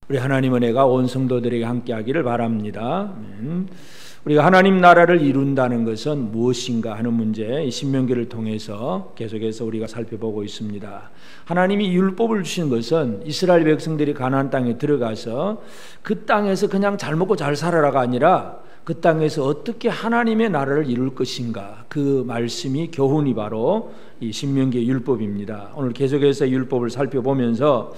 우리 하나님 은혜가 온 성도들에게 함께하기를 바랍니다. 우리가 하나님 나라를 이룬다는 것은 무엇인가 하는 문제, 신명기를 통해서 계속해서 우리가 살펴보고 있습니다. 하나님이 율법을 주신 것은 이스라엘 백성들이 가나안 땅에 들어가서 그 땅에서 그냥 잘 먹고 잘 살아라가 아니라 그 땅에서 어떻게 하나님의 나라를 이룰 것인가, 그 말씀이 교훈이 바로 이 신명기의 율법입니다. 오늘 계속해서 율법을 살펴보면서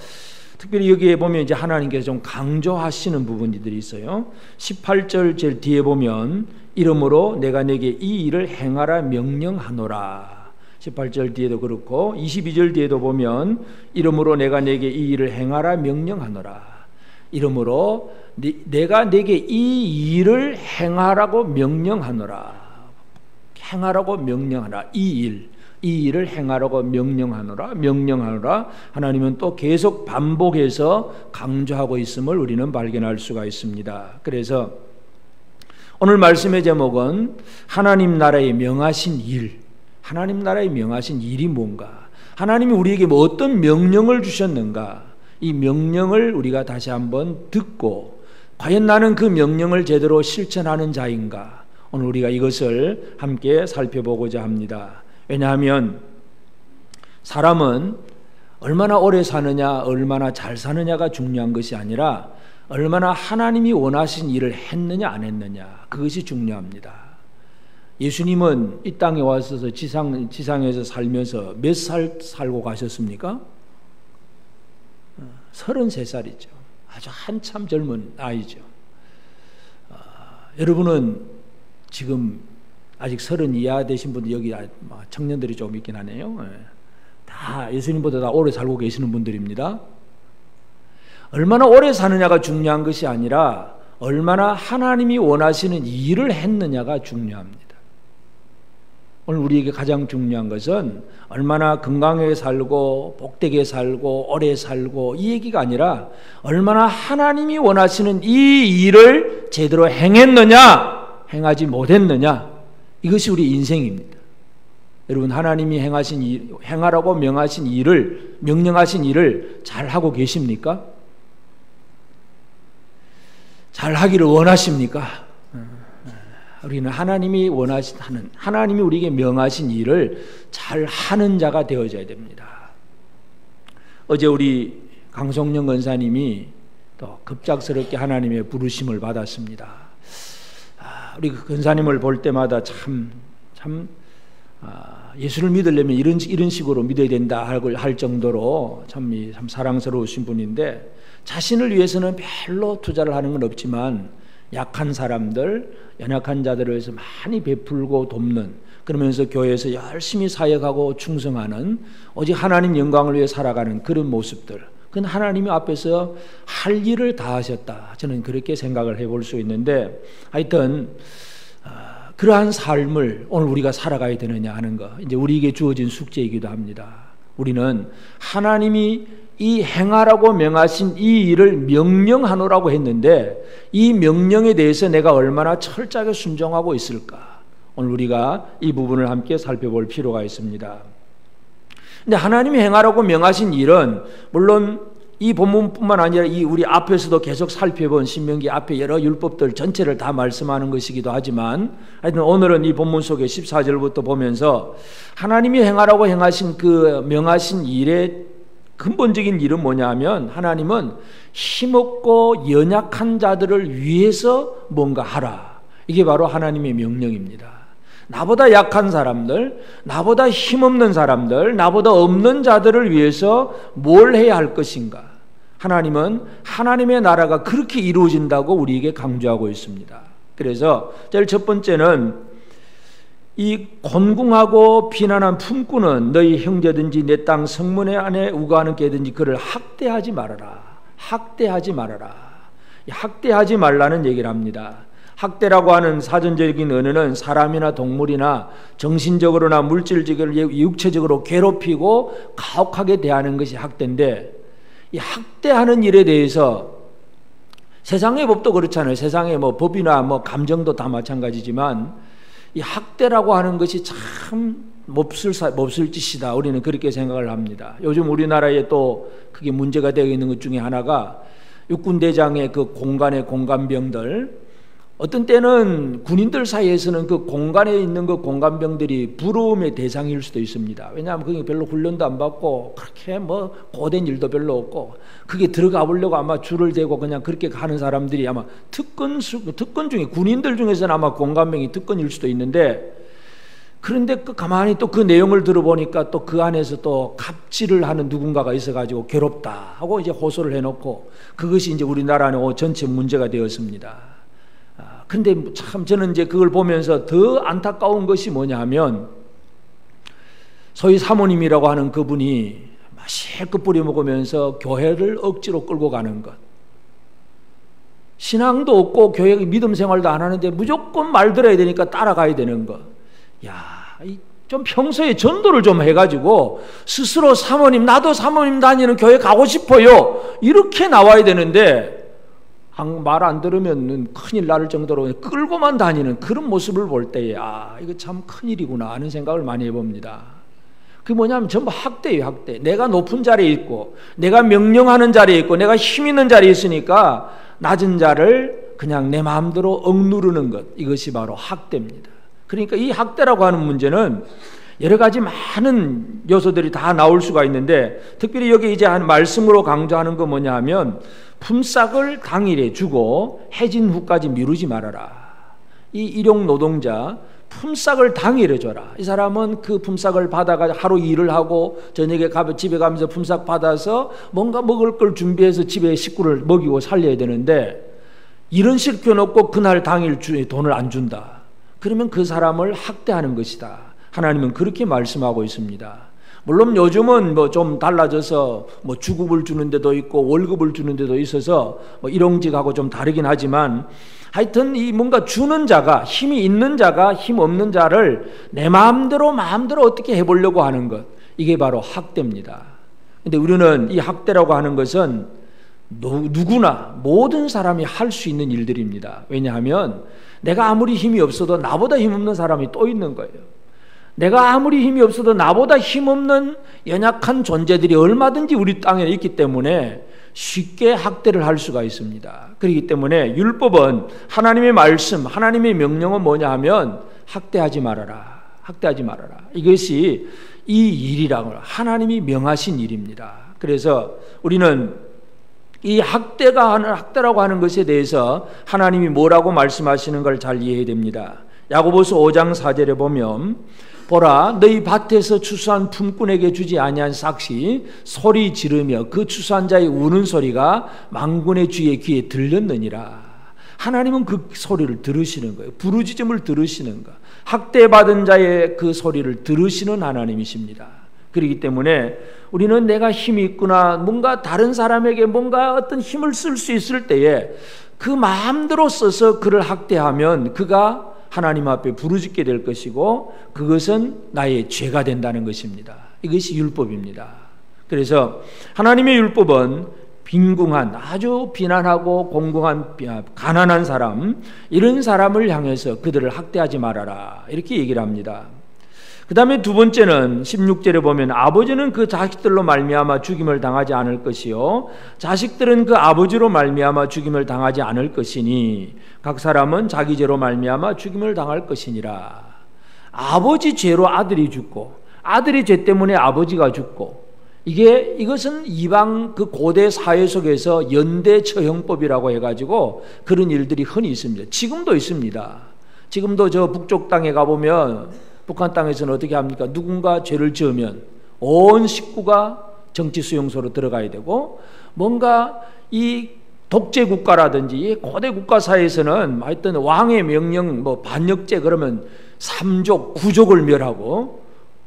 특별히 여기에 보면 이제 하나님께서 좀 강조하시는 부분들이 있어요. 18절 제일 뒤에 보면 이러므로 내가 내게 이 일을 행하라 명령하노라. 18절 뒤에도 그렇고 22절 뒤에도 보면 이러므로 내가 내게 이 일을 행하라 명령하노라. 이러므로 내가 내게 이 일을 행하라고 명령하노라. 행하라고 명령하라. 이 일을 행하라고 명령하노라. 하나님은 또 계속 반복해서 강조하고 있음을 우리는 발견할 수가 있습니다. 그래서 오늘 말씀의 제목은 하나님 나라의 명하신 일. 하나님 나라의 명하신 일이 뭔가? 하나님이 우리에게 뭐 어떤 명령을 주셨는가? 이 명령을 우리가 다시 한번 듣고 과연 나는 그 명령을 제대로 실천하는 자인가? 오늘 우리가 이것을 함께 살펴보고자 합니다. 왜냐하면 사람은 얼마나 오래 사느냐, 얼마나 잘 사느냐가 중요한 것이 아니라 얼마나 하나님이 원하신 일을 했느냐 안 했느냐, 그것이 중요합니다. 예수님은 이 땅에 와서 지상에서 살면서 몇 살 살고 가셨습니까? 33살이죠. 아주 한참 젊은 아이죠. 여러분은 지금 아직 30 이하 되신 분들 여기 청년들이 좀 있긴 하네요. 다 예수님보다 다 오래 살고 계시는 분들입니다. 얼마나 오래 사느냐가 중요한 것이 아니라 얼마나 하나님이 원하시는 일을 했느냐가 중요합니다. 오늘 우리에게 가장 중요한 것은 얼마나 건강하게 살고 복되게 살고 오래 살고 이 얘기가 아니라 얼마나 하나님이 원하시는 이 일을 제대로 행했느냐, 행하지 못했느냐, 이것이 우리 인생입니다. 여러분, 하나님이 행하신 일, 행하라고 명령하신 일을 잘 하고 계십니까? 잘 하기를 원하십니까? 우리는 하나님이 원하시는, 하나님이 우리에게 명하신 일을 잘 하는 자가 되어져야 됩니다. 어제 우리 강성령 권사님이 또 급작스럽게 하나님의 부르심을 받았습니다. 우리 권사님을 볼 때마다 예수를 믿으려면 이런 식으로 믿어야 된다 할 정도로 참 사랑스러우신 분인데, 자신을 위해서는 별로 투자를 하는 건 없지만 약한 사람들, 연약한 자들을 위해서 많이 베풀고 돕는, 그러면서 교회에서 열심히 사역하고 충성하는, 오직 하나님 영광을 위해 살아가는 그런 모습들, 그건 하나님이 앞에서 할 일을 다 하셨다, 저는 그렇게 생각을 해볼 수 있는데, 하여튼 그러한 삶을 오늘 우리가 살아가야 되느냐 하는 거, 이제 우리에게 주어진 숙제이기도 합니다. 우리는 하나님이 이 행하라고 명하신 이 일을 명령하노라고 했는데, 이 명령에 대해서 내가 얼마나 철저하게 순종하고 있을까, 오늘 우리가 이 부분을 함께 살펴볼 필요가 있습니다. 근데 하나님이 행하라고 명하신 일은 물론 이 본문뿐만 아니라 이 우리 앞에서도 계속 살펴본 신명기 앞에 여러 율법들 전체를 다 말씀하는 것이기도 하지만, 하여튼 오늘은 이 본문 속에 14절부터 보면서 하나님이 행하라고 행하신 그 명하신 일의 근본적인 일은 뭐냐 하면, 하나님은 힘없고 연약한 자들을 위해서 뭔가 하라, 이게 바로 하나님의 명령입니다. 나보다 약한 사람들, 나보다 힘없는 사람들, 나보다 없는 자들을 위해서 뭘 해야 할 것인가, 하나님은 하나님의 나라가 그렇게 이루어진다고 우리에게 강조하고 있습니다. 그래서 제일 첫 번째는 이 곤궁하고 비난한 품꾼은 너희 형제든지 내 땅 성문 안에 우거하는 개든지 그를 학대하지 말아라. 학대하지 말아라. 학대하지 말라는 얘기를 합니다. 학대라고 하는 사전적인 언어는 사람이나 동물이나 정신적으로나 물질적으로 육체적으로 괴롭히고 가혹하게 대하는 것이 학대인데, 이 학대하는 일에 대해서 세상의 법도 그렇잖아요. 세상의 뭐 법이나 뭐 감정도 다 마찬가지지만 이 학대라고 하는 것이 참 몹쓸 짓이다, 우리는 그렇게 생각을 합니다. 요즘 우리나라에 또 그게 문제가 되어 있는 것 중에 하나가 육군대장의 그 공간의 공간병들, 어떤 때는 군인들 사이에서는 그 공간에 있는 그 공간병들이 부러움의 대상일 수도 있습니다. 왜냐하면 그게 별로 훈련도 안 받고 그렇게 뭐 고된 일도 별로 없고, 그게 들어가 보려고 아마 줄을 대고 그냥 그렇게 가는 사람들이 아마 특권 중에, 군인들 중에서는 아마 공간병이 특권일 수도 있는데, 그런데 가만히 또 그 내용을 들어보니까 또 그 안에서 또 갑질을 하는 누군가가 있어가지고 괴롭다 하고 이제 호소를 해놓고, 그것이 이제 우리나라 전체 문제가 되었습니다. 근데 참 저는 이제 그걸 보면서 더 안타까운 것이 뭐냐 하면, 소위 사모님이라고 하는 그분이 실컷 뿌려 먹으면서 교회를 억지로 끌고 가는 것, 신앙도 없고 교회 믿음 생활도 안 하는데 무조건 말 들어야 되니까 따라가야 되는 것. 좀 평소에 전도를 좀 해가지고 스스로 사모님, 나도 사모님 다니는 교회 가고 싶어요, 이렇게 나와야 되는데 말 안 들으면 큰일 날 정도로 끌고만 다니는 그런 모습을 볼 때에 이거 참 큰일이구나 하는 생각을 많이 해봅니다. 그게 뭐냐면 전부 학대예요, 학대. 내가 높은 자리에 있고, 내가 명령하는 자리에 있고, 내가 힘 있는 자리에 있으니까 낮은 자를 그냥 내 마음대로 억누르는 것, 이것이 바로 학대입니다. 그러니까 이 학대라고 하는 문제는 여러 가지 많은 요소들이 다 나올 수가 있는데, 특별히 여기 이제 한 말씀으로 강조하는 거 뭐냐 하면, 품삯을 당일에 주고 해진 후까지 미루지 말아라. 이 일용 노동자 품삯을 당일에 줘라. 이 사람은 그 품삯을 받아가 하루 일을 하고 저녁에 집에 가면서 품삯 받아서 뭔가 먹을 걸 준비해서 집에 식구를 먹이고 살려야 되는데, 일은 시켜놓고 그날 당일 돈을 안 준다. 그러면 그 사람을 학대하는 것이다. 하나님은 그렇게 말씀하고 있습니다. 물론 요즘은 뭐 좀 달라져서 뭐 주급을 주는 데도 있고 월급을 주는 데도 있어서 뭐 일용직하고 좀 다르긴 하지만, 하여튼 이 뭔가 주는 자가, 힘이 있는 자가 힘 없는 자를 내 마음대로 어떻게 해보려고 하는 것, 이게 바로 학대입니다. 근데 우리는 이 학대라고 하는 것은 누구나 모든 사람이 할 수 있는 일들입니다. 왜냐하면 내가 아무리 힘이 없어도 나보다 힘없는 사람이 또 있는 거예요. 내가 아무리 힘이 없어도 나보다 힘없는 연약한 존재들이 얼마든지 우리 땅에 있기 때문에 쉽게 학대를 할 수가 있습니다. 그렇기 때문에 율법은, 하나님의 말씀, 하나님의 명령은 뭐냐 하면 학대하지 말아라, 학대하지 말아라. 이것이 이 일이라고, 하나님이 명하신 일입니다. 그래서 우리는 이 학대라고 하는 것에 대해서 하나님이 뭐라고 말씀하시는 걸 잘 이해해야 됩니다. 야고보서 5장 4절에 보면, 보라, 너희 밭에서 추수한 품꾼에게 주지 아니한 삭시 소리 지르며 그 추수한 자의 우는 소리가 만군의 주의 귀에 들렸느니라. 하나님은 그 소리를 들으시는 거예요. 부르짖음을 들으시는 거, 학대받은 자의 그 소리를 들으시는 하나님이십니다. 그렇기 때문에 우리는 내가 힘이 있구나, 뭔가 다른 사람에게 뭔가 어떤 힘을 쓸 수 있을 때에 그 마음대로 써서 그를 학대하면 그가 하나님 앞에 부르짖게 될 것이고, 그것은 나의 죄가 된다는 것입니다. 이것이 율법입니다. 그래서 하나님의 율법은 빈궁한, 아주 비난하고 공공한 가난한 사람, 이런 사람을 향해서 그들을 학대하지 말아라, 이렇게 얘기를 합니다. 그 다음에 두 번째는 16절에 보면, 아버지는 그 자식들로 말미암아 죽임을 당하지 않을 것이요 자식들은 그 아버지로 말미암아 죽임을 당하지 않을 것이니 각 사람은 자기 죄로 말미암아 죽임을 당할 것이니라. 아버지 죄로 아들이 죽고, 아들의 죄 때문에 아버지가 죽고, 이것은 이방 그 고대 사회 속에서 연대 처형법이라고 해가지고 그런 일들이 흔히 있습니다. 지금도 있습니다. 지금도 저 북쪽 땅에 가보면, 북한 땅에서는 어떻게 합니까? 누군가 죄를 지으면 온 식구가 정치 수용소로 들어가야 되고, 뭔가 이 독재 국가라든지 고대 국가 사회에서는 하여튼 왕의 명령, 뭐 반역죄 그러면 3족, 9족을 멸하고,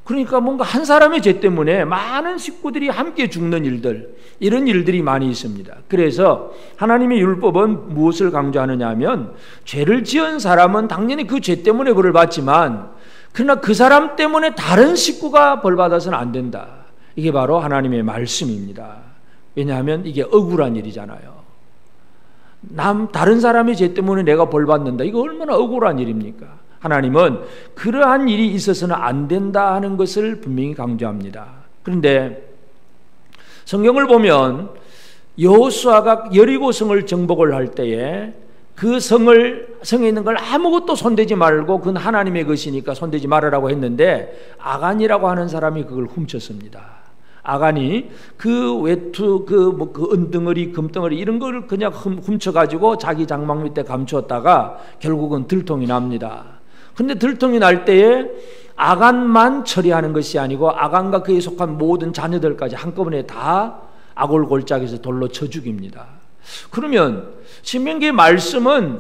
그러니까 뭔가 한 사람의 죄 때문에 많은 식구들이 함께 죽는 일들, 이런 일들이 많이 있습니다. 그래서 하나님의 율법은 무엇을 강조하느냐 하면, 죄를 지은 사람은 당연히 그 죄 때문에 벌을 받지만, 그러나 그 사람 때문에 다른 식구가 벌받아서는 안 된다. 이게 바로 하나님의 말씀입니다. 왜냐하면 이게 억울한 일이잖아요. 다른 사람의 죄 때문에 내가 벌받는다. 이거 얼마나 억울한 일입니까? 하나님은 그러한 일이 있어서는 안 된다 하는 것을 분명히 강조합니다. 그런데 성경을 보면 여호수아가 여리고 성을 정복을 할 때에 그 성에 있는 걸 아무것도 손대지 말고 그건 하나님의 것이니까 손대지 말으라고 했는데 아간이라고 하는 사람이 그걸 훔쳤습니다. 아간이 그 외투, 그 은덩어리, 금덩어리 이런 걸 그냥 훔쳐가지고 자기 장막 밑에 감추었다가 결국은 들통이 납니다. 근데 들통이 날 때에 아간만 처리하는 것이 아니고 아간과 그에 속한 모든 자녀들까지 한꺼번에 다 아골골짝에서 돌로 쳐 죽입니다. 그러면 신명기의 말씀은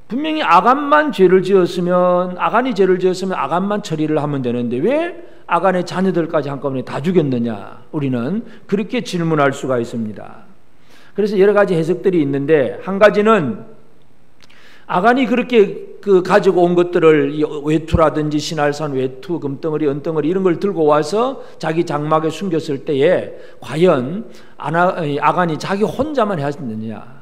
분명히 아간이 죄를 지었으면 아간만 처리를 하면 되는데 왜 아간의 자녀들까지 한꺼번에 다 죽였느냐? 우리는 그렇게 질문할 수가 있습니다. 그래서 여러 가지 해석들이 있는데 한 가지는 아간이 그렇게 가지고 온 것들을 외투라든지 신할산 외투, 금덩어리, 은덩어리 이런 걸 들고 와서 자기 장막에 숨겼을 때에 과연 아간이 자기 혼자만 했느냐?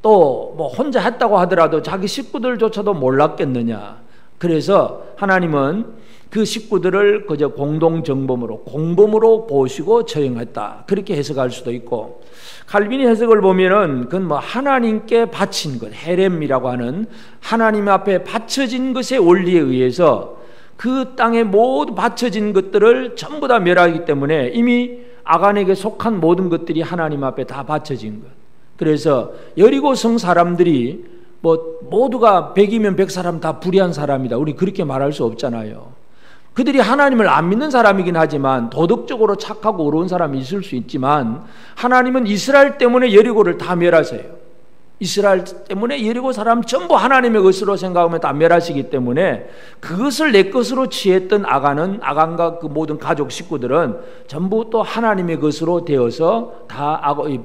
또 뭐 혼자 했다고 하더라도 자기 식구들조차도 몰랐겠느냐? 그래서 하나님은 그 식구들을 그저 공범으로 보시고 처형했다. 그렇게 해석할 수도 있고, 칼빈이 해석을 보면은 그건 뭐 하나님께 바친 것, 헤렘이라고 하는 하나님 앞에 바쳐진 것의 원리에 의해서 그 땅에 모두 바쳐진 것들을 전부 다 멸하기 때문에 이미 아간에게 속한 모든 것들이 하나님 앞에 다 바쳐진 것. 그래서 여리고 성 사람들이 뭐 모두가 100이면 100사람 다 불의한 사람이다. 우리 그렇게 말할 수 없잖아요. 그들이 하나님을 안 믿는 사람이긴 하지만 도덕적으로 착하고 옳은 사람이 있을 수 있지만 하나님은 이스라엘 때문에 여리고를 다 멸하세요. 이스라엘 때문에 여리고 사람 전부 하나님의 것으로 생각하면 다 멸하시기 때문에 그것을 내 것으로 취했던 아간과 그 모든 가족 식구들은 전부 또 하나님의 것으로 되어서 다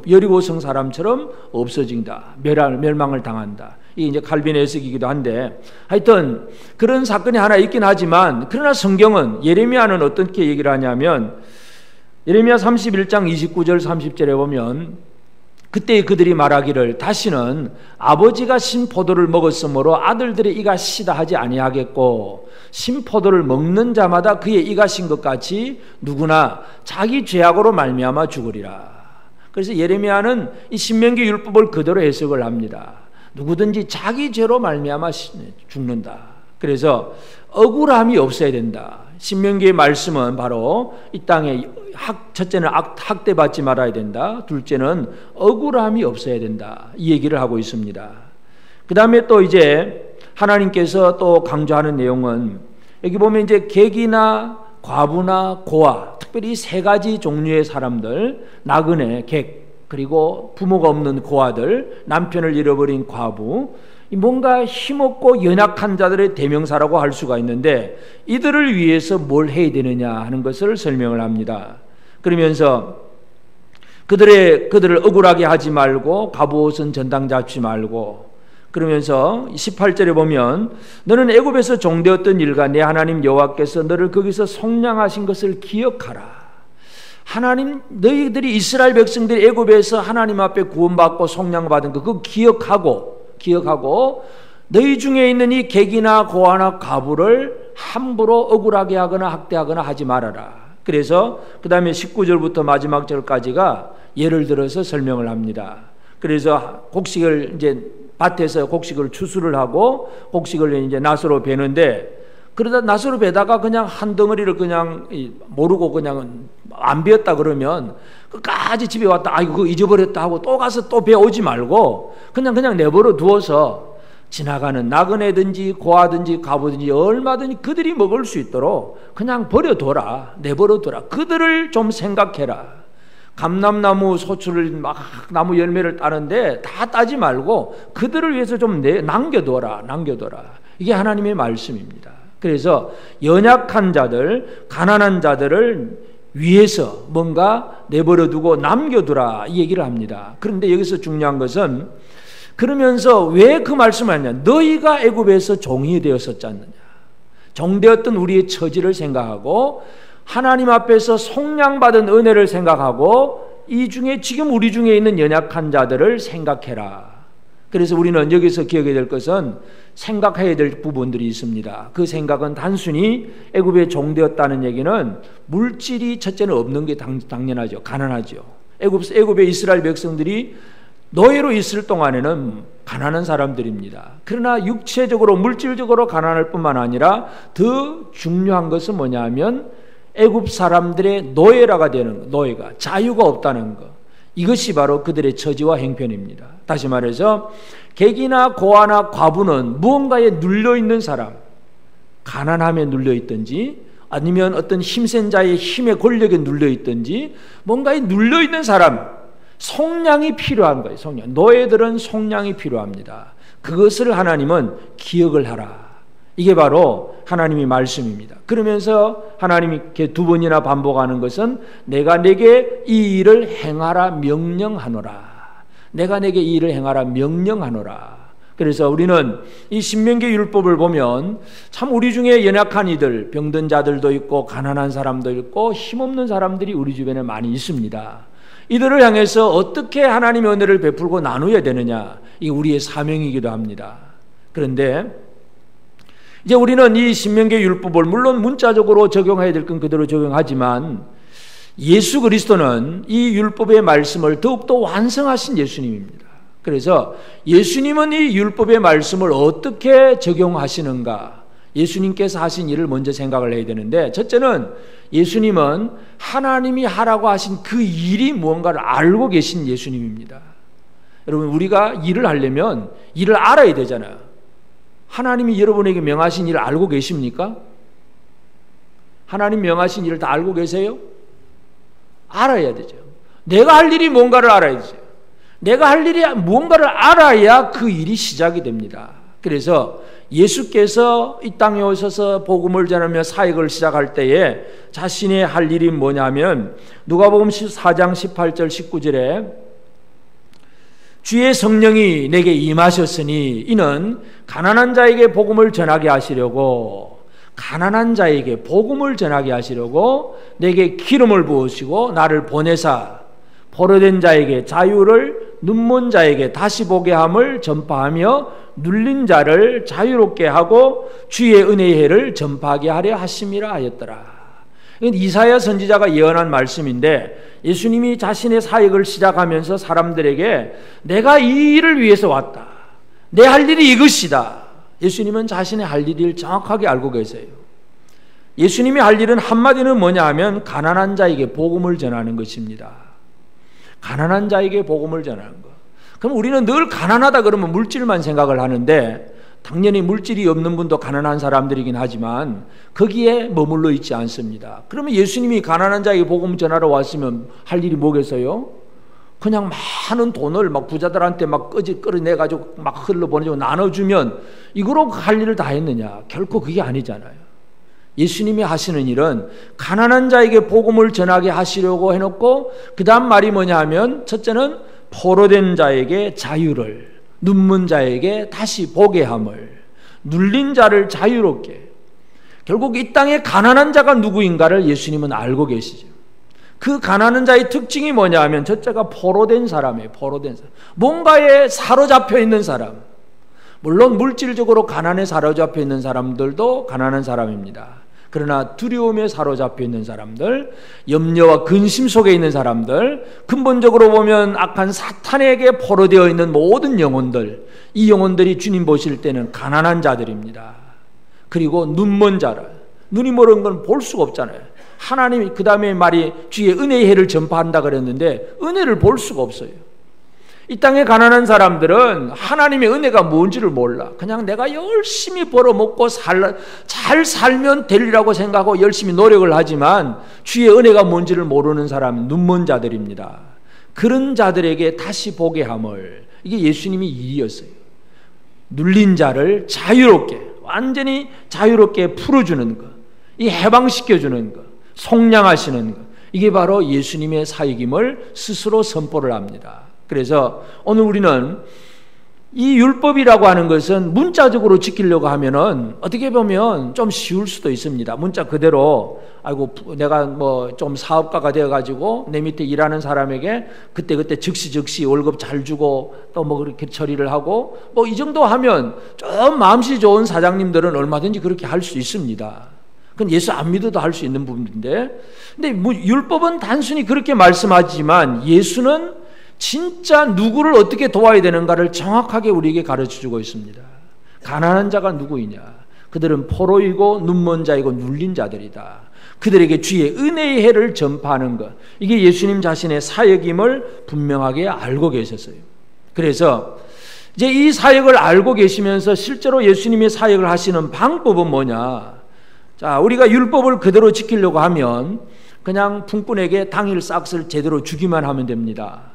여리고 성 사람처럼 없어진다. 멸망을 당한다. 이게 이제 칼빈의 해석이기도 한데 하여튼 그런 사건이 하나 있긴 하지만 그러나 성경은 예레미야는 어떻게 얘기를 하냐면 예레미야 31장 29절 30절에 보면 그때 그들이 말하기를 다시는 아버지가 신포도를 먹었으므로 아들들의 이가 시다 하지 아니하겠고 신포도를 먹는 자마다 그의 이가 신 것 같이 누구나 자기 죄악으로 말미암아 죽으리라. 그래서 예레미야는 이 신명기 율법을 그대로 해석을 합니다. 누구든지 자기 죄로 말미암아 죽는다. 그래서 억울함이 없어야 된다. 신명기의 말씀은 바로 이 땅에 첫째는 학대받지 말아야 된다. 둘째는 억울함이 없어야 된다. 이 얘기를 하고 있습니다. 그 다음에 또 이제 하나님께서 또 강조하는 내용은 여기 보면 이제 객이나 과부나 고아, 특별히 이 세 가지 종류의 사람들, 나그네, 객, 그리고 부모가 없는 고아들, 남편을 잃어버린 과부, 뭔가 힘없고 연약한 자들의 대명사라고 할 수가 있는데 이들을 위해서 뭘 해야 되느냐 하는 것을 설명을 합니다. 그러면서 그들을 억울하게 하지 말고 갑옷은 전당 잡지 말고, 그러면서 18절에 보면 너는 애굽에서 종되었던 일과 내 하나님 여호와께서 너를 거기서 속량하신 것을 기억하라. 하나님, 너희들이 이스라엘 백성들이 애굽에서 하나님 앞에 구원받고 속량받은 거 그거 기억하고 너희 중에 있는 이 객이나 고아나 과부를 함부로 억울하게 하거나 학대하거나 하지 말아라. 그래서 그 다음에 19절부터 마지막 절까지가 예를 들어서 설명을 합니다. 그래서 곡식을 이제 밭에서 곡식을 추수를 하고 곡식을 이제 낫으로 베는데 그러다 낫으로 베다가 그냥 한 덩어리를 그냥 모르고 그냥 안 베었다 그러면 끝까지 집에 왔다 아이고 그거 잊어버렸다 하고 또 가서 또 베어오지 말고 그냥 내버려 두어서 지나가는 나그네든지 고아든지 가보든지 얼마든지 그들이 먹을 수 있도록 그냥 버려둬라. 내버려둬라. 그들을 좀 생각해라. 감람나무 소출을 막 나무 열매를 따는데 다 따지 말고 그들을 위해서 좀 남겨둬라. 이게 하나님의 말씀입니다. 그래서 연약한 자들, 가난한 자들을 위해서 뭔가 내버려두고 남겨두라 이 얘기를 합니다. 그런데 여기서 중요한 것은 그러면서 왜 그 말씀을 하냐? 너희가 애굽에서 종이 되었었지 않느냐? 종되었던 우리의 처지를 생각하고 하나님 앞에서 속량받은 은혜를 생각하고 이 중에 지금 우리 중에 있는 연약한 자들을 생각해라. 그래서 우리는 여기서 기억해야 될 것은 생각해야 될 부분들이 있습니다. 그 생각은 단순히 애굽에 종되었다는 얘기는 물질이 첫째는 없는 게 당연하죠. 가난하죠. 애굽의 이스라엘 백성들이 노예로 있을 동안에는 가난한 사람들입니다. 그러나 육체적으로 물질적으로 가난할 뿐만 아니라 더 중요한 것은 뭐냐면 애굽 사람들의 노예라가 되는 것, 노예가 자유가 없다는 것. 이것이 바로 그들의 처지와 형편입니다. 다시 말해서 객이나 고아나 과부는 무언가에 눌려있는 사람, 가난함에 눌려있든지 아니면 어떤 힘센 자의 힘의 권력에 눌려있든지 뭔가에 눌려있는 사람, 속량이 필요한 거예요. 속량. 노예들은 속량이 필요합니다. 그것을 하나님은 기억을 하라. 이게 바로 하나님의 말씀입니다. 그러면서 하나님이 이렇게 두 번이나 반복하는 것은 내가 내게 이 일을 행하라 명령하노라. 내가 내게 이 일을 행하라 명령하노라. 그래서 우리는 이 신명기 율법을 보면 참 우리 중에 연약한 이들, 병든 자들도 있고 가난한 사람도 있고 힘없는 사람들이 우리 주변에 많이 있습니다. 이들을 향해서 어떻게 하나님의 은혜를 베풀고 나누어야 되느냐, 이게 우리의 사명이기도 합니다. 그런데 이제 우리는 이 신명기 율법을 물론 문자적으로 적용해야 될 건 그대로 적용하지만 예수 그리스도는 이 율법의 말씀을 더욱더 완성하신 예수님입니다. 그래서 예수님은 이 율법의 말씀을 어떻게 적용하시는가, 예수님께서 하신 일을 먼저 생각을 해야 되는데, 첫째는 예수님은 하나님이 하라고 하신 그 일이 무언가를 알고 계신 예수님입니다. 여러분, 우리가 일을 하려면 일을 알아야 되잖아요. 하나님이 여러분에게 명하신 일을 알고 계십니까? 하나님 명하신 일을 다 알고 계세요? 알아야 되죠. 내가 할 일이 뭔가를 알아야 되죠. 내가 할 일이 뭔가를 알아야 그 일이 시작이 됩니다. 그래서 예수께서 이 땅에 오셔서 복음을 전하며 사역을 시작할 때에 자신의 할 일이 뭐냐면 누가복음 4장 18절 19절에 주의 성령이 내게 임하셨으니 이는 가난한 자에게 복음을 전하게 하시려고, 가난한 자에게 복음을 전하게 하시려고 내게 기름을 부으시고 나를 보내사 포로된 자에게 자유를, 눈먼 자에게 다시 보게 함을 전파하며 눌린 자를 자유롭게 하고 주의 은혜의 해를 전파하게 하려 하심이라 하였더라. 이건 이사야 선지자가 예언한 말씀인데, 예수님이 자신의 사역을 시작하면서 사람들에게 내가 이 일을 위해서 왔다, 내 할 일이 이것이다. 예수님은 자신의 할 일을 정확하게 알고 계세요. 예수님이 할 일은 한마디는 뭐냐 하면 가난한 자에게 복음을 전하는 것입니다. 가난한 자에게 복음을 전하는 것. 그럼 우리는 늘 가난하다 그러면 물질만 생각을 하는데, 당연히 물질이 없는 분도 가난한 사람들이긴 하지만 거기에 머물러 있지 않습니다. 그러면 예수님이 가난한 자에게 복음 전하러 왔으면 할 일이 뭐겠어요? 그냥 많은 돈을 막 부자들한테 막 끌어내가지고 막 흘러보내고 나눠주면 이거로 할 일을 다 했느냐? 결코 그게 아니잖아요. 예수님이 하시는 일은 가난한 자에게 복음을 전하게 하시려고 해놓고, 그 다음 말이 뭐냐 하면 첫째는 포로된 자에게 자유를, 눈먼 자에게 다시 보게 함을, 눌린 자를 자유롭게. 결국 이 땅에 가난한 자가 누구인가를 예수님은 알고 계시죠. 그 가난한 자의 특징이 뭐냐 하면 첫째가 포로된 사람이에요. 포로된 사람, 뭔가에 사로잡혀 있는 사람. 물론 물질적으로 가난에 사로잡혀 있는 사람들도 가난한 사람입니다. 그러나 두려움에 사로잡혀 있는 사람들, 염려와 근심 속에 있는 사람들, 근본적으로 보면 악한 사탄에게 포로되어 있는 모든 영혼들, 이 영혼들이 주님 보실 때는 가난한 자들입니다. 그리고 눈먼 자를, 눈이 멀은 건 볼 수가 없잖아요. 하나님이 그 다음에 말이 주의 은혜의 해를 전파한다 그랬는데 은혜를 볼 수가 없어요. 이 땅에 가난한 사람들은 하나님의 은혜가 뭔지를 몰라. 그냥 내가 열심히 벌어먹고 잘 살면 되리라고 생각하고 열심히 노력을 하지만 주의 은혜가 뭔지를 모르는 사람은 눈먼 자들입니다. 그런 자들에게 다시 보게 함을, 이게 예수님의 일이었어요. 눌린 자를 자유롭게, 완전히 자유롭게 풀어주는 것, 이 해방시켜주는 것, 속량하시는 것, 이게 바로 예수님의 사역임을 스스로 선포를 합니다. 그래서 오늘 우리는 이 율법이라고 하는 것은 문자적으로 지키려고 하면은 어떻게 보면 좀 쉬울 수도 있습니다. 문자 그대로, 아이고 내가 뭐 좀 사업가가 되어가지고 내 밑에 일하는 사람에게 그때 즉시 월급 잘 주고 또 뭐 그렇게 처리를 하고 뭐 이 정도 하면 좀 마음씨 좋은 사장님들은 얼마든지 그렇게 할 수 있습니다. 그건 예수 안 믿어도 할 수 있는 부분인데, 근데 뭐 율법은 단순히 그렇게 말씀하지만 예수는 진짜 누구를 어떻게 도와야 되는가를 정확하게 우리에게 가르쳐주고 있습니다. 가난한 자가 누구이냐? 그들은 포로이고 눈먼 자이고 눌린 자들이다. 그들에게 주의 은혜의 해를 전파하는 것, 이게 예수님 자신의 사역임을 분명하게 알고 계셨어요. 그래서 이제 이 사역을 알고 계시면서 실제로 예수님의 사역을 하시는 방법은 뭐냐? 자, 우리가 율법을 그대로 지키려고 하면 그냥 풍꾼에게 당일 싹을 제대로 주기만 하면 됩니다.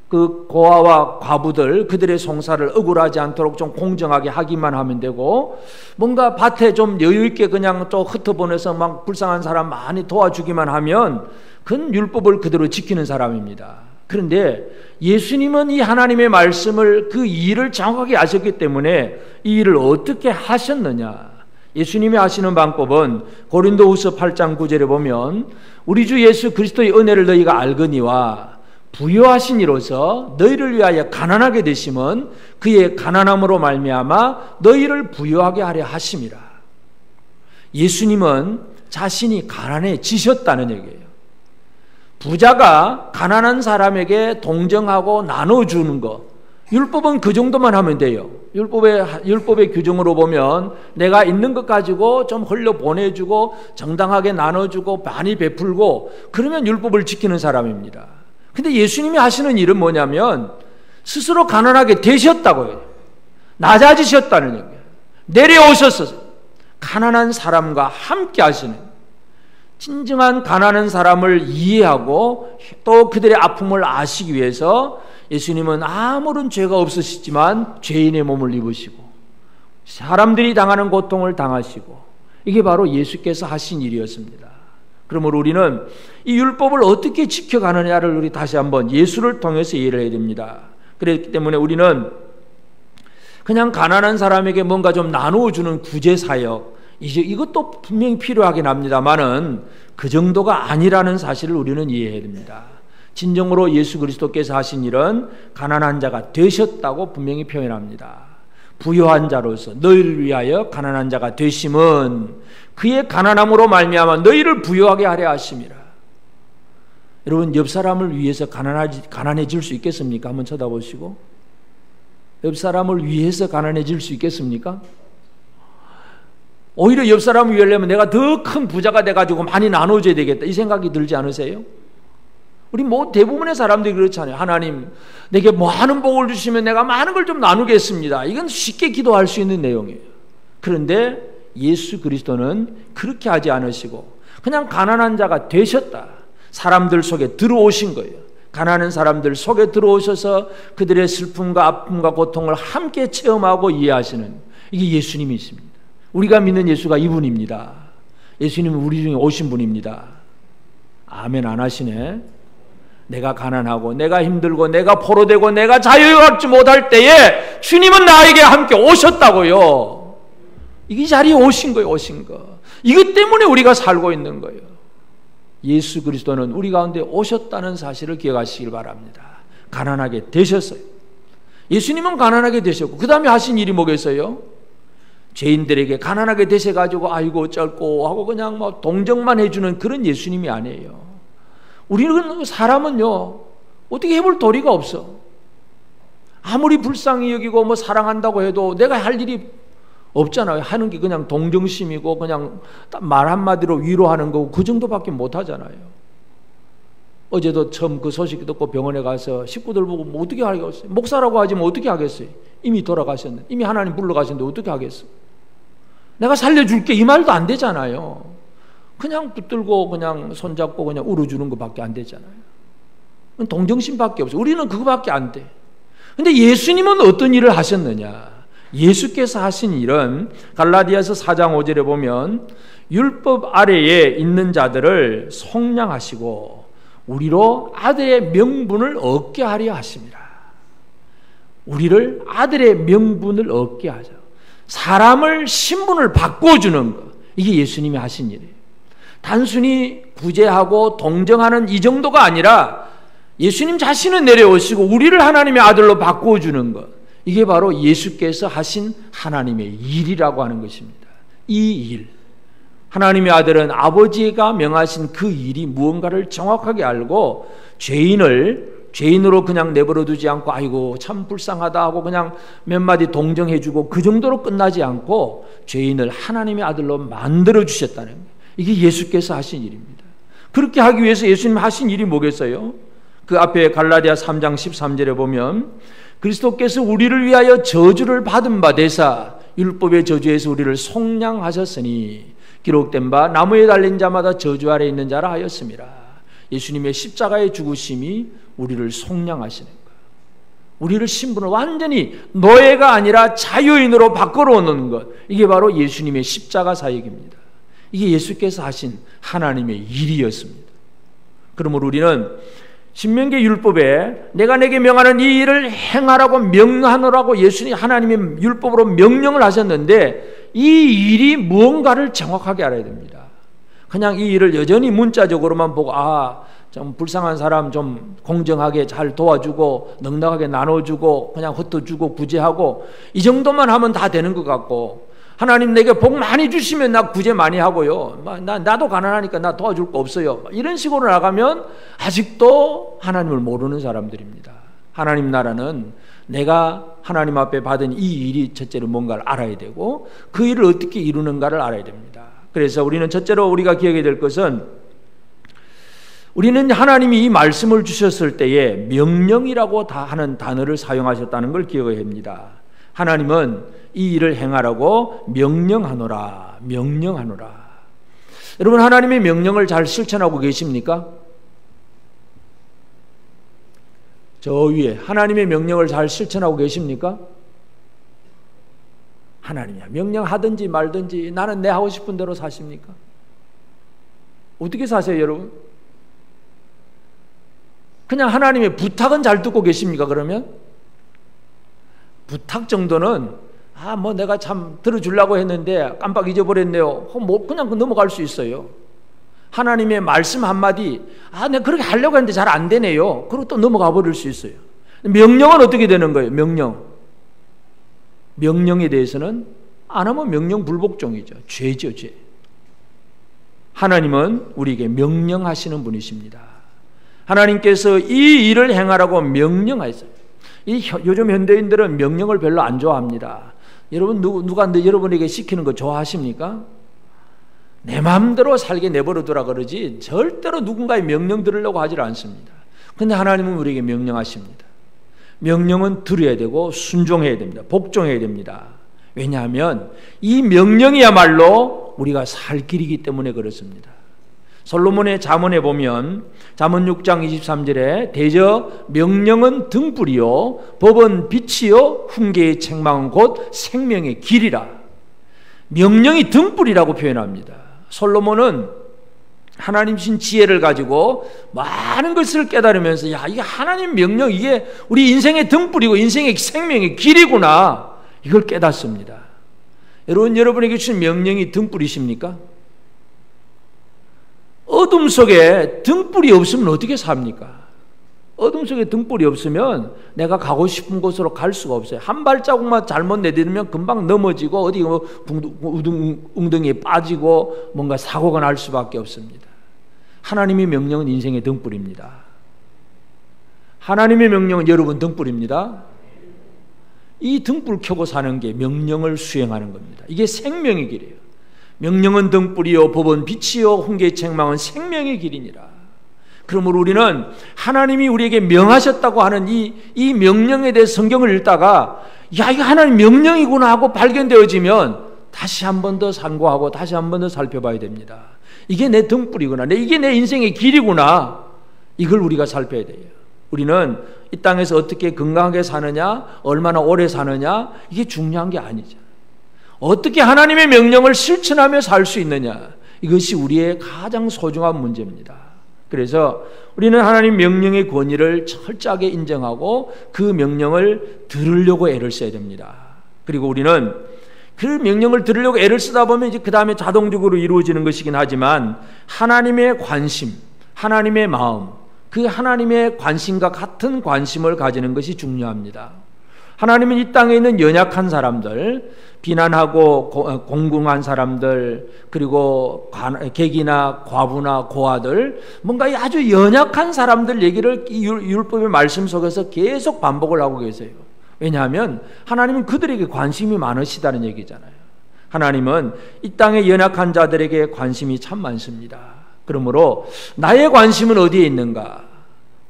그 고아와 과부들 그들의 송사를 억울하지 않도록 좀 공정하게 하기만 하면 되고, 뭔가 밭에 좀 여유 있게 그냥 좀 흩어보내서 막 불쌍한 사람 많이 도와주기만 하면 그건 율법을 그대로 지키는 사람입니다. 그런데 예수님은 이 하나님의 말씀을, 그 일을 정확하게 아셨기 때문에 이 일을 어떻게 하셨느냐? 예수님이 하시는 방법은 고린도후서 8장 9절에 보면 우리 주 예수 그리스도의 은혜를 너희가 알거니와 부요하신 이로서 너희를 위하여 가난하게 되심은 그의 가난함으로 말미암아 너희를 부요하게 하려 하심이라. 예수님은 자신이 가난해지셨다는 얘기예요. 부자가 가난한 사람에게 동정하고 나눠주는 거, 율법은 그 정도만 하면 돼요. 율법의 규정으로 보면 내가 있는 것 가지고 좀 흘려 보내주고 정당하게 나눠주고 많이 베풀고 그러면 율법을 지키는 사람입니다. 근데 예수님이 하시는 일은 뭐냐면 스스로 가난하게 되셨다고요. 낮아지셨다는 얘기예요. 내려오셨어요. 가난한 사람과 함께 하시는, 진정한 가난한 사람을 이해하고 또 그들의 아픔을 아시기 위해서 예수님은 아무런 죄가 없으시지만 죄인의 몸을 입으시고 사람들이 당하는 고통을 당하시고, 이게 바로 예수께서 하신 일이었습니다. 그러므로 우리는 이 율법을 어떻게 지켜가느냐를 우리 다시 한번 예수를 통해서 이해를 해야 됩니다. 그렇기 때문에 우리는 그냥 가난한 사람에게 뭔가 좀 나누어주는 구제사역, 이것도 분명히 필요하긴 합니다만은 그 정도가 아니라는 사실을 우리는 이해해야 됩니다. 진정으로 예수 그리스도께서 하신 일은 가난한 자가 되셨다고 분명히 표현합니다. 부요한 자로서 너희를 위하여 가난한 자가 되심은 그의 가난함으로 말미암아 너희를 부요하게 하려 하심이라. 여러분, 옆 사람을 위해서 가난해질 수 있겠습니까? 한번 쳐다보시고. 옆 사람을 위해서 가난해질 수 있겠습니까? 오히려 옆 사람을 위하려면 내가 더 큰 부자가 돼가지고 많이 나눠줘야 되겠다, 이 생각이 들지 않으세요? 우리 뭐 대부분의 사람들이 그렇잖아요. 하나님, 내게 많은 복을 주시면 내가 많은 걸 좀 나누겠습니다. 이건 쉽게 기도할 수 있는 내용이에요. 그런데 예수 그리스도는 그렇게 하지 않으시고 그냥 가난한 자가 되셨다. 사람들 속에 들어오신 거예요. 가난한 사람들 속에 들어오셔서 그들의 슬픔과 아픔과 고통을 함께 체험하고 이해하시는, 이게 예수님이십니다. 우리가 믿는 예수가 이분입니다. 예수님은 우리 중에 오신 분입니다. 아멘 안 하시네. 내가 가난하고 내가 힘들고 내가 포로되고 내가 자유롭지 못할 때에 주님은 나에게 함께 오셨다고요. 이 자리에 오신 거예요. 오신 거. 이것 때문에 우리가 살고 있는 거예요. 예수 그리스도는 우리 가운데 오셨다는 사실을 기억하시길 바랍니다. 가난하게 되셨어요. 예수님은 가난하게 되셨고 그 다음에 하신 일이 뭐겠어요? 죄인들에게 가난하게 되셔가지고 아이고 어쩔꼬 하고 그냥 뭐 동정만 해주는 그런 예수님이 아니에요. 우리는 사람은요, 어떻게 해볼 도리가 없어. 아무리 불쌍히 여기고 뭐 사랑한다고 해도 내가 할 일이 없잖아요. 하는 게 그냥 동정심이고 그냥 말 한마디로 위로하는 거고 그 정도밖에 못 하잖아요. 어제도 처음 그 소식 듣고 병원에 가서 식구들 보고 뭐 어떻게 하겠어요? 목사라고 하지 뭐 어떻게 하겠어요? 이미 돌아가셨는데, 이미 하나님 불러가셨는데 어떻게 하겠어? 내가 살려줄게 이 말도 안 되잖아요. 그냥 붙들고 그냥 손잡고 그냥 울어주는 것밖에 안 되잖아요. 동정심밖에 없어요. 우리는 그거밖에 안 돼. 근데 예수님은 어떤 일을 하셨느냐? 예수께서 하신 일은 갈라디아서 4장 5절에 보면 율법 아래에 있는 자들을 속량하시고 우리로 아들의 명분을 얻게 하려 하십니다. 우리를 아들의 명분을 얻게 하죠. 사람을 신분을 바꿔주는 것, 이게 예수님이 하신 일이에요. 단순히 구제하고 동정하는 이 정도가 아니라 예수님 자신은 내려오시고 우리를 하나님의 아들로 바꿔주는 것, 이게 바로 예수께서 하신 하나님의 일이라고 하는 것입니다. 이 일, 하나님의 아들은 아버지가 명하신 그 일이 무언가를 정확하게 알고 죄인으로 그냥 내버려 두지 않고 아이고 참 불쌍하다 하고 그냥 몇 마디 동정해주고 그 정도로 끝나지 않고 죄인을 하나님의 아들로 만들어 주셨다는 거예요. 이게 예수께서 하신 일입니다. 그렇게 하기 위해서 예수님 하신 일이 뭐겠어요? 그 앞에 갈라디아 3장 13절에 보면 그리스도께서 우리를 위하여 저주를 받은 바 되사 율법의 저주에서 우리를 속량하셨으니 기록된 바 나무에 달린 자마다 저주 아래 있는 자라 하였습니다. 예수님의 십자가의 죽으심이 우리를 속량하시는 거예요. 우리를 신분을 완전히 노예가 아니라 자유인으로 바꾸어 놓는 것, 이게 바로 예수님의 십자가 사역입니다. 이게 예수께서 하신 하나님의 일이었습니다. 그러므로 우리는 신명기 율법에 내가 내게 명하는 이 일을 행하라고 명하노라고 예수님 하나님의 율법으로 명령을 하셨는데 이 일이 무언가를 정확하게 알아야 됩니다. 그냥 이 일을 여전히 문자적으로만 보고 좀 불쌍한 사람 좀 공정하게 잘 도와주고 넉넉하게 나눠주고 그냥 흩어주고 구제하고 이 정도만 하면 다 되는 것 같고, 하나님 내게 복 많이 주시면 나 구제 많이 하고요, 나도 가난하니까 나 도와줄 거 없어요, 이런 식으로 나가면 아직도 하나님을 모르는 사람들입니다. 하나님 나라는 내가 하나님 앞에 받은 이 일이 첫째로 뭔가를 알아야 되고 그 일을 어떻게 이루는가를 알아야 됩니다. 그래서 우리는 첫째로 우리가 기억해야 될 것은, 우리는 하나님이 이 말씀을 주셨을 때에 명령이라고 다 하는 단어를 사용하셨다는 걸 기억해야 합니다. 하나님은 이 일을 행하라고 명령하노라. 여러분, 하나님의 명령을 잘 실천하고 계십니까? 저 위에 하나님의 명령을 잘 실천하고 계십니까? 하나님이야 명령하든지 말든지 나는 내 하고 싶은 대로 사십니까? 어떻게 사세요, 여러분? 그냥 하나님의 부탁은 잘 듣고 계십니까? 그러면 부탁 정도는 내가 참 들어주려고 했는데 깜빡 잊어버렸네요, 그냥 넘어갈 수 있어요. 하나님의 말씀 한마디, 내가 그렇게 하려고 했는데 잘 안 되네요, 그리고 또 넘어가 버릴 수 있어요. 명령은 어떻게 되는 거예요? 명령에 대해서는 안 하면 명령 불복종이죠. 죄죠, 죄. 하나님은 우리에게 명령하시는 분이십니다. 하나님께서 이 일을 행하라고 명령하셨어요. 요즘 현대인들은 명령을 별로 안 좋아합니다. 여러분, 누가 여러분에게 시키는 거 좋아하십니까? 내 마음대로 살게 내버려 두라 그러지 절대로 누군가의 명령 들으려고 하질 않습니다. 그런데 하나님은 우리에게 명령하십니다. 명령은 들어야 되고 순종해야 됩니다. 복종해야 됩니다. 왜냐하면 이 명령이야말로 우리가 살 길이기 때문에 그렇습니다. 솔로몬의 잠언에 보면 잠언 6장 23절에 대저 명령은 등불이요 법은 빛이요 훈계의 책망은 곧 생명의 길이라. 명령이 등불이라고 표현합니다. 솔로몬은 하나님신 지혜를 가지고 많은 것을 깨달으면서 이게 하나님 명령, 이게 우리 인생의 등불이고 인생의 생명의 길이구나, 이걸 깨닫습니다. 여러분에게 주신 명령이 등불이십니까? 어둠 속에 등불이 없으면 어떻게 삽니까? 어둠 속에 등불이 없으면 내가 가고 싶은 곳으로 갈 수가 없어요. 한 발자국만 잘못 내딛으면 금방 넘어지고 어디 웅덩이에 빠지고 뭔가 사고가 날 수밖에 없습니다. 하나님의 명령은 인생의 등불입니다. 하나님의 명령은 여러분 등불입니다. 이 등불 켜고 사는 게 명령을 수행하는 겁니다. 이게 생명의 길이에요. 명령은 등불이요 법은 빛이요 훈계의 책망은 생명의 길이니라. 그러므로 우리는 하나님이 우리에게 명하셨다고 하는 이 명령에 대해 성경을 읽다가 이거 하나님 명령이구나 하고 발견되어지면 다시 한 번 더 상고하고 다시 한 번 더 살펴봐야 됩니다. 이게 내 등불이구나, 이게 내 인생의 길이구나, 이걸 우리가 살펴야 돼요. 우리는 이 땅에서 어떻게 건강하게 사느냐, 얼마나 오래 사느냐, 이게 중요한 게 아니죠. 어떻게 하나님의 명령을 실천하며 살 수 있느냐, 이것이 우리의 가장 소중한 문제입니다. 그래서 우리는 하나님 명령의 권위를 철저하게 인정하고 그 명령을 들으려고 애를 써야 됩니다. 그리고 우리는 그 명령을 들으려고 애를 쓰다 보면 이제 그 다음에 자동적으로 이루어지는 것이긴 하지만 하나님의 관심, 하나님의 마음, 그 하나님의 관심과 같은 관심을 가지는 것이 중요합니다. 하나님은 이 땅에 있는 연약한 사람들, 비난하고 공궁한 사람들, 그리고 객이나 과부나 고아들, 뭔가 아주 연약한 사람들 얘기를 이 율법의 말씀 속에서 계속 반복을 하고 계세요. 왜냐하면 하나님은 그들에게 관심이 많으시다는 얘기잖아요. 하나님은 이 땅의 연약한 자들에게 관심이 참 많습니다. 그러므로 나의 관심은 어디에 있는가?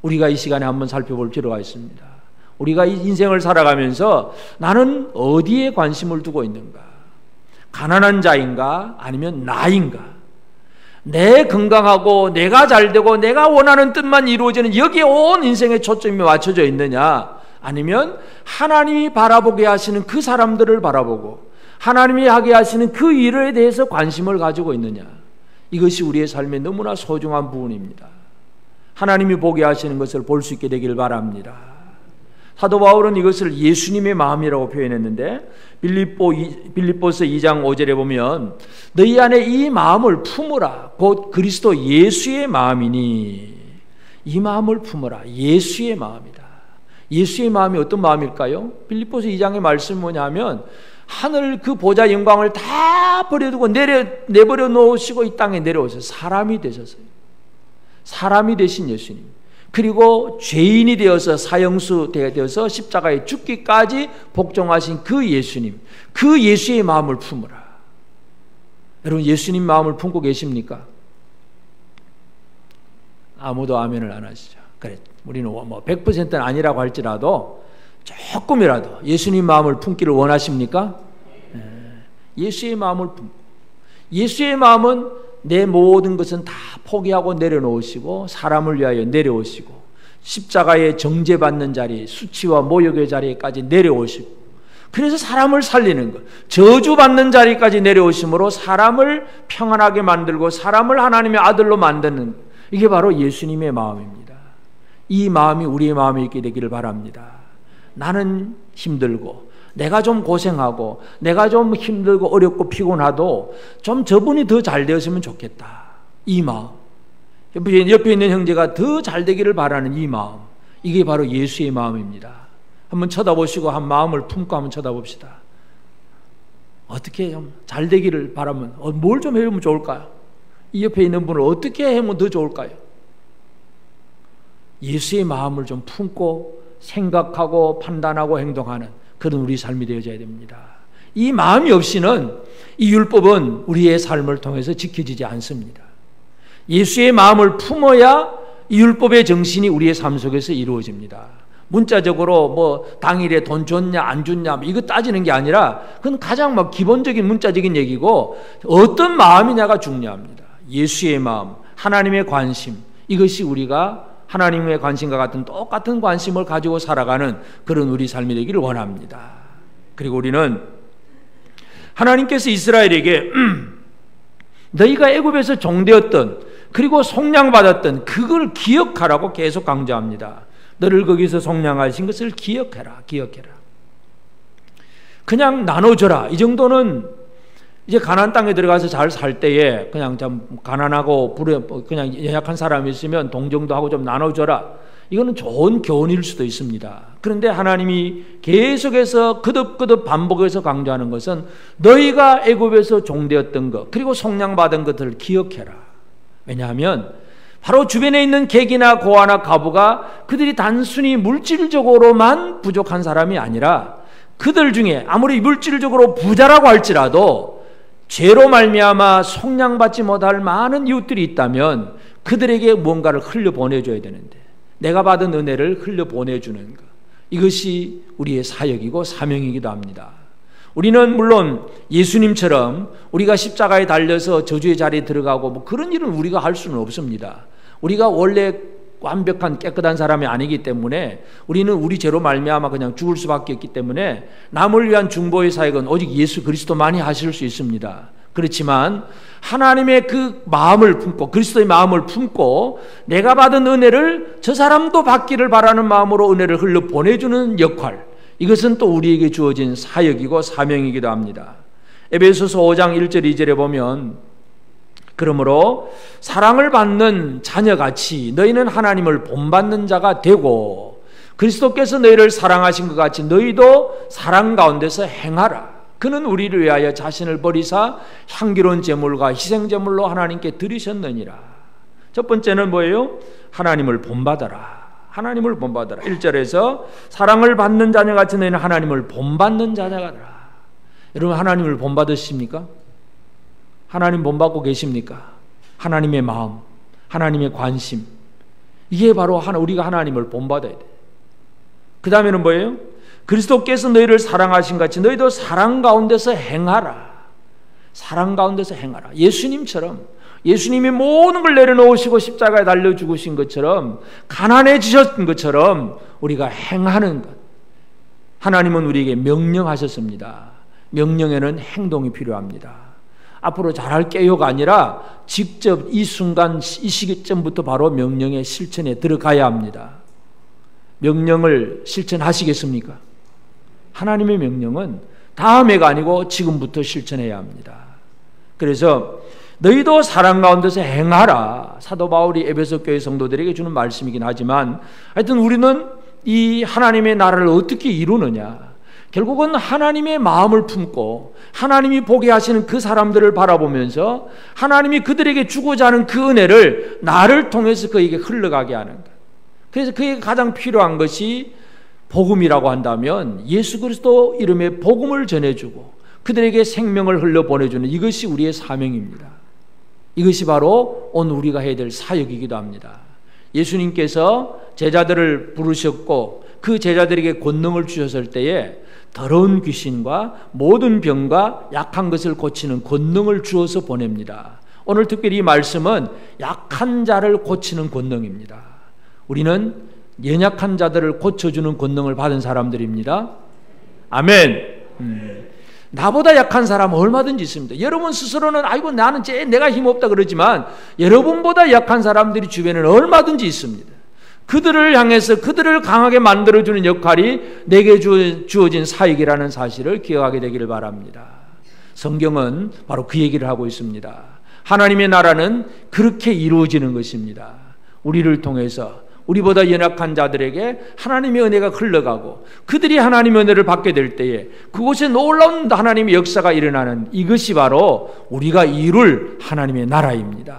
우리가 이 시간에 한번 살펴볼 필요가 있습니다. 우리가 이 인생을 살아가면서 나는 어디에 관심을 두고 있는가? 가난한 자인가? 아니면 나인가? 내 건강하고 내가 잘되고 내가 원하는 뜻만 이루어지는 여기에 온 인생의 초점이 맞춰져 있느냐? 아니면 하나님이 바라보게 하시는 그 사람들을 바라보고 하나님이 하게 하시는 그 일에 대해서 관심을 가지고 있느냐? 이것이 우리의 삶에 너무나 소중한 부분입니다. 하나님이 보게 하시는 것을 볼 수 있게 되길 바랍니다. 사도 바울은 이것을 예수님의 마음이라고 표현했는데 빌립보서 2장 5절에 보면 너희 안에 이 마음을 품으라 곧 그리스도 예수의 마음이니, 이 마음을 품으라. 예수의 마음이다. 예수의 마음이 어떤 마음일까요? 빌립보서 2장의 말씀이 뭐냐면 하늘 그 보좌 영광을 다 버려두고 내버려 놓으시고 이 땅에 내려오셔서 사람이 되셨어요. 사람이 되신 예수님, 그리고 죄인이 되어서 사형수 되어서 십자가에 죽기까지 복종하신 그 예수님, 그 예수의 마음을 품으라. 여러분, 예수님 마음을 품고 계십니까? 아무도 아멘을 안 하시죠. 그래, 우리는 뭐 100%는 아니라고 할지라도 조금이라도 예수님 마음을 품기를 원하십니까? 예수의 마음을 품고, 예수의 마음은 내 모든 것은 다 포기하고 내려놓으시고 사람을 위하여 내려오시고 십자가에 정죄받는 자리, 수치와 모욕의 자리까지 내려오시고, 그래서 사람을 살리는 것, 저주받는 자리까지 내려오심으로 사람을 평안하게 만들고 사람을 하나님의 아들로 만드는, 이게 바로 예수님의 마음입니다. 이 마음이 우리의 마음이 있게 되기를 바랍니다. 나는 힘들고 내가 좀 고생하고 내가 좀 힘들고 어렵고 피곤하도 좀 저분이 더 잘 되었으면 좋겠다. 이 마음, 옆에 있는 형제가 더 잘 되기를 바라는 이 마음, 이게 바로 예수의 마음입니다. 한번 쳐다보시고 한 마음을 품고 한번 쳐다봅시다. 어떻게 좀 잘 되기를 바라면 뭘 좀 해보면 좋을까요? 이 옆에 있는 분을 어떻게 하면 더 좋을까요? 예수의 마음을 좀 품고 생각하고 판단하고 행동하는 그런 우리 삶이 되어져야 됩니다. 이 마음이 없이는 이 율법은 우리의 삶을 통해서 지켜지지 않습니다. 예수의 마음을 품어야 이 율법의 정신이 우리의 삶 속에서 이루어집니다. 문자적으로 뭐 당일에 돈 줬냐 안 줬냐 이거 따지는 게 아니라 그건 가장 막 기본적인 문자적인 얘기고, 어떤 마음이냐가 중요합니다. 예수의 마음, 하나님의 관심, 이것이 우리가 하나님의 관심과 같은 똑같은 관심을 가지고 살아가는 그런 우리 삶이 되기를 원합니다. 그리고 우리는 하나님께서 이스라엘에게 너희가 애굽에서 종되었던, 그리고 속량받았던 그걸 기억하라고 계속 강조합니다. 너를 거기서 속량하신 것을 기억해라, 기억해라. 그냥 나눠줘라, 이 정도는 이제 가나안 땅에 들어가서 잘 살 때에 그냥 좀 가난하고 그냥 연약한 사람이 있으면 동정도 하고 좀 나눠줘라, 이거는 좋은 교훈일 수도 있습니다. 그런데 하나님이 계속해서 거듭거듭 반복해서 강조하는 것은 너희가 애굽에서 종되었던 것, 그리고 속량받은 것들을 기억해라. 왜냐하면 바로 주변에 있는 객이나 고아나 과부가 그들이 단순히 물질적으로만 부족한 사람이 아니라 그들 중에 아무리 물질적으로 부자라고 할지라도 죄로 말미암아 속량받지 못할 많은 이웃들이 있다면 그들에게 무언가를 흘려보내줘야 되는데, 내가 받은 은혜를 흘려보내주는 것, 이것이 우리의 사역이고 사명이기도 합니다. 우리는 물론 예수님처럼 우리가 십자가에 달려서 저주의 자리에 들어가고 뭐 그런 일은 우리가 할 수는 없습니다. 우리가 원래 완벽한 깨끗한 사람이 아니기 때문에 우리는 우리 죄로 말미암아 그냥 죽을 수밖에 없기 때문에 남을 위한 중보의 사역은 오직 예수 그리스도만이 하실 수 있습니다. 그렇지만 하나님의 그 마음을 품고, 그리스도의 마음을 품고 내가 받은 은혜를 저 사람도 받기를 바라는 마음으로 은혜를 흘려 보내주는 역할, 이것은 또 우리에게 주어진 사역이고 사명이기도 합니다. 에베소서 5장 1절 2절에 보면 그러므로 사랑을 받는 자녀같이 너희는 하나님을 본받는 자가 되고 그리스도께서 너희를 사랑하신 것 같이 너희도 사랑 가운데서 행하라. 그는 우리를 위하여 자신을 버리사 향기로운 제물과 희생 제물로 하나님께 드리셨느니라. 첫 번째는 뭐예요? 하나님을 본받아라. 하나님을 본받아라. 1절에서 사랑을 받는 자녀같이 너희는 하나님을 본받는 자녀가 되라. 여러분, 하나님을 본받으십니까? 하나님 본받고 계십니까? 하나님의 마음, 하나님의 관심, 이게 바로 우리가 하나님을 본받아야 돼요. 그 다음에는 뭐예요? 그리스도께서 너희를 사랑하신 같이 너희도 사랑 가운데서 행하라. 사랑 가운데서 행하라. 예수님처럼, 예수님이 모든 걸 내려놓으시고 십자가에 달려 죽으신 것처럼, 가난해지셨던 것처럼 우리가 행하는 것. 하나님은 우리에게 명령하셨습니다. 명령에는 행동이 필요합니다. 앞으로 잘할게요가 아니라 직접 이 순간, 이 시기점부터 바로 명령의 실천에 들어가야 합니다. 명령을 실천하시겠습니까? 하나님의 명령은 다음해가 아니고 지금부터 실천해야 합니다. 그래서 너희도 사랑 가운데서 행하라. 사도 바울이 에베소 교회 성도들에게 주는 말씀이긴 하지만, 하여튼 우리는 이 하나님의 나라를 어떻게 이루느냐, 결국은 하나님의 마음을 품고 하나님이 보게 하시는 그 사람들을 바라보면서 하나님이 그들에게 주고자 하는 그 은혜를 나를 통해서 그에게 흘러가게 하는 것. 그래서 그에게 가장 필요한 것이 복음이라고 한다면 예수 그리스도 이름의 복음을 전해주고 그들에게 생명을 흘려보내주는 이것이 우리의 사명입니다. 이것이 바로 오늘 우리가 해야 될 사역이기도 합니다. 예수님께서 제자들을 부르셨고 그 제자들에게 권능을 주셨을 때에 더러운 귀신과 모든 병과 약한 것을 고치는 권능을 주어서 보냅니다. 오늘 특별히 이 말씀은 약한 자를 고치는 권능입니다. 우리는 연약한 자들을 고쳐주는 권능을 받은 사람들입니다. 아멘. 나보다 약한 사람은 얼마든지 있습니다. 여러분 스스로는 아이고 나는 내가 힘없다 그러지만 여러분보다 약한 사람들이 주변에는 얼마든지 있습니다. 그들을 향해서 그들을 강하게 만들어주는 역할이 내게 주어진 사역이라는 사실을 기억하게 되기를 바랍니다. 성경은 바로 그 얘기를 하고 있습니다. 하나님의 나라는 그렇게 이루어지는 것입니다. 우리를 통해서 우리보다 연약한 자들에게 하나님의 은혜가 흘러가고 그들이 하나님의 은혜를 받게 될 때에 그곳에 놀라운 하나님의 역사가 일어나는, 이것이 바로 우리가 이룰 하나님의 나라입니다.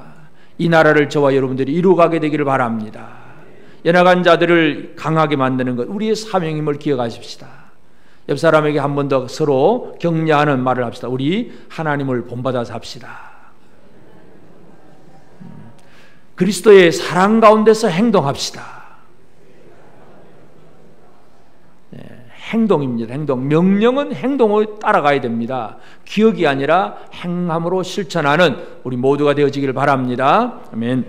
이 나라를 저와 여러분들이 이루어가게 되기를 바랍니다. 연약한 자들을 강하게 만드는 것, 우리의 사명임을 기억하십시다. 옆 사람에게 한 번 더 서로 격려하는 말을 합시다. 우리 하나님을 본받아서 합시다. 그리스도의 사랑 가운데서 행동합시다. 행동입니다. 행동. 명령은 행동을 따라가야 됩니다. 기억이 아니라 행함으로 실천하는 우리 모두가 되어지기를 바랍니다. 아멘.